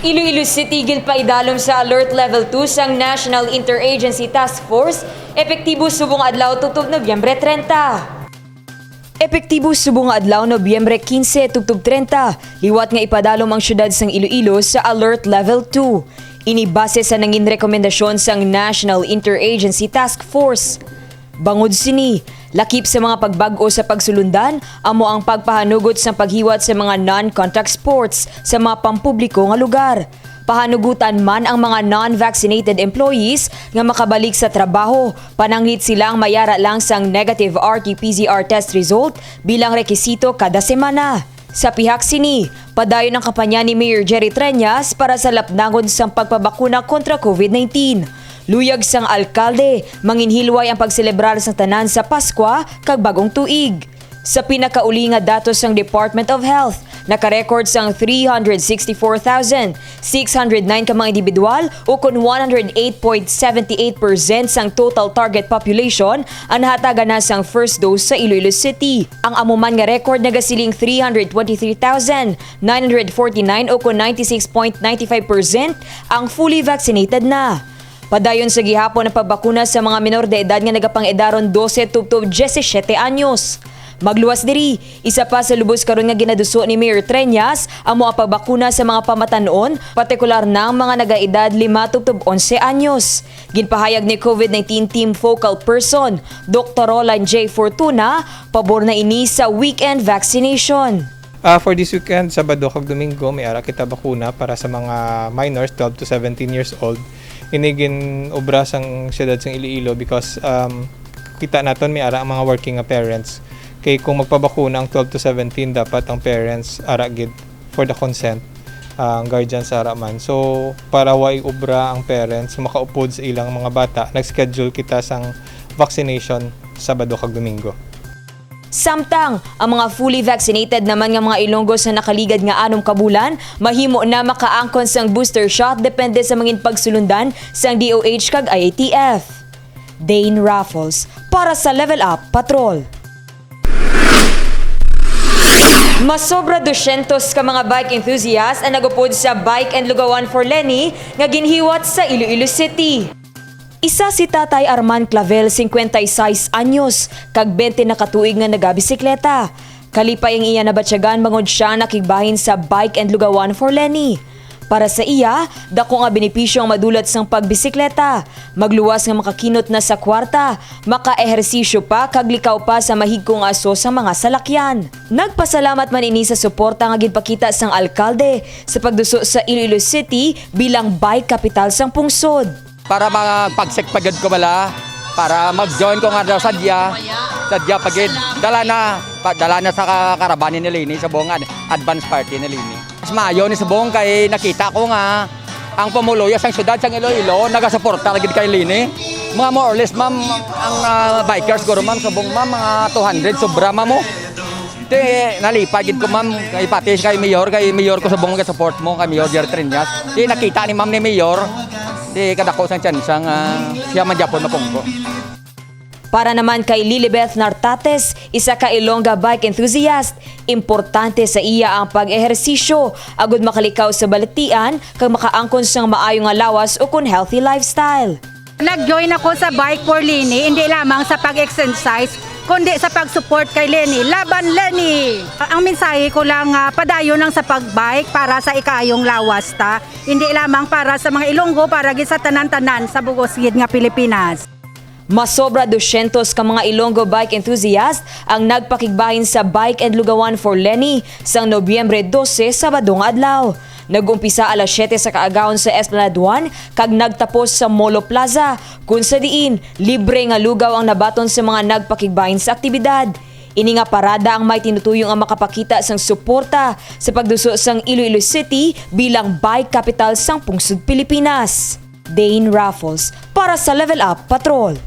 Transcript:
Iloilo City ginpaidalum sa Alert Level 2 sang National Interagency Task Force, epektibo subong adlaw tubtob Nobyembre 30. Epektibo subong adlaw Nobyembre 15 tubtob 30, liwat nga ipadalom ang syudad sang Iloilo sa Alert Level 2. Ini base sa nangin rekomendasyon sang National Interagency Task Force. Bangod sini, lakip sa mga pagbag-o sa pagsulundan, amo ang pagpahanugot sa paghiwat sa mga non-contact sports sa mga pampubliko nga lugar. Pahanugutan man ang mga non-vaccinated employees nga makabalik sa trabaho, pananghit silang mayara lang sang negative RT-PCR test result bilang rekisito kada semana. Sa pihak sini, padayon ang kampanya ni Mayor Jerry Treñas para sa lapnangon sang pagpabakuna kontra COVID-19. Luyag sang alkalde, manginhilway ang pagselebrar sang tanan sa Paskwa kag bagong tuig. Sa pinakauli nga datos sang Department of Health, nakarecord sang 364,609 ka mga individual o kun 108.78% sang total target population ang nahatagan na sang first dose sa Iloilo City. Ang amuman nga record nagasiling 323,949 o kun 96.95% ang fully vaccinated na. Padayon sa gihapon ang pagbakuna sa mga menor de edad nga nagapang-edaron 12 tubtob 17 anyos. Magluwas diri, isa pa sa lubos karon nga ginaduso ni Mayor Treñas amo ang pagbakuna sa mga pamatanon, partikular na ang mga nagaedad 5 tubtob 11 anyos. Ginpahayag ni COVID-19 Team Focal Person, Dr. Roland J. Fortuna, pabor na ini sa weekend vaccination. For this weekend, Sabado kag Domingo, may ara kita bakuna para sa mga minors 12 to 17 years old. Inigin obra sang syudad sang Iloilo because kita naton may ara ang mga working parents. Kay kung magpabakuna ang 12 to 17 dapat ang parents ara gid for the consent ang guardians ara man. So para way obra ang parents makaupod sa ilang mga bata, nag-schedule kita sang vaccination Sabado kag Domingo. Samtang, ang mga fully vaccinated naman nga mga Ilonggo sa nakaligad nga 6 kabulan, mahimo na makaangkon sang booster shot depende sa mangin pagsulundan sang DOH kag IATF. Dane Raffles para sa Level Up Patrol. Masobra 200 ka mga bike enthusiasts ang nagupod sa Bike and Lugawan for Leni nga ginhiwat sa Iloilo City. Isa si Tatay Arman Clavel, 56 anyos, kag 20 na katuig nga nagabisikleta. Kalipay ang iya nabatyagan bangod siya nakigbahin sa Bike and Lugawan for Leni. Para sa iya, dako nga benepisyo ang madulat sang pagbisikleta. Magluwas nga makakinot na sa kwarta, maka-ehersisyo pa kag likaw pa sa mahigkong aso sa mga salakyan. Nagpasalamat man ini sa suporta nga ginpakita sang alkalde sa pagduso sa Iloilo City bilang bike capital sang pungsod. Para magpagsikpagad ko bala, para mag-join ko nga daw sadya pagid. Dala na sa karabanin ni Leni sa buong advance party ni Leni. Mas maayo ni sa buong kay nakita ko nga ang pamuluya sang syudad sang Iloilo nagasuporta gid kay Leni. Mga more or less ma'am ang bikers guro ma'am sa buong ma'am mga 200 sobra mo. Te nalipad gid ko ma'am kay pati kay mayor ko sa buong support mo kay Mayor Jerry Treñas. Di nakita ni ma'am ni mayor di kadako sang tiyansang siya man Japon na pungko. Para naman kay Lilibeth Nartates, isa ka Ilongga bike enthusiast, importante sa iya ang pag-ehersisyo agud makalikaw sa balatian kag makaangkon sang maayo nga lawas o kun healthy lifestyle. Nag-join ako sa Bike for Leni, hindi lamang sa pag-exercise, kundi sa pag-support kay Leni. Laban Leni! Ang mensahe ko lang, padayon lang sa pag-bike para sa ikayong lawas ta. Hindi lamang para sa mga Ilonggo, para sa tanan-tanan sa bugos-gid nga Pilipinas. Masobra 200 ka mga Ilonggo bike enthusiast ang nagpakigbahin sa Bike and Lugawan for Leni sang Nobyembre 12 Sabado nga adlaw. Nag-umpisa alas 7 sa kaagahon sa Esplanade 1 kag nagtapos sa Molo Plaza kung sa diin libre nga lugaw ang nabaton sa mga nagpakigbahin sa aktibidad. Ini nga parada ang may tinutuyong ang makapakita sang suporta sa pagduso sang Iloilo City bilang bike capital sang pungsod Pilipinas. Dane Raffles para sa Level Up Patrol.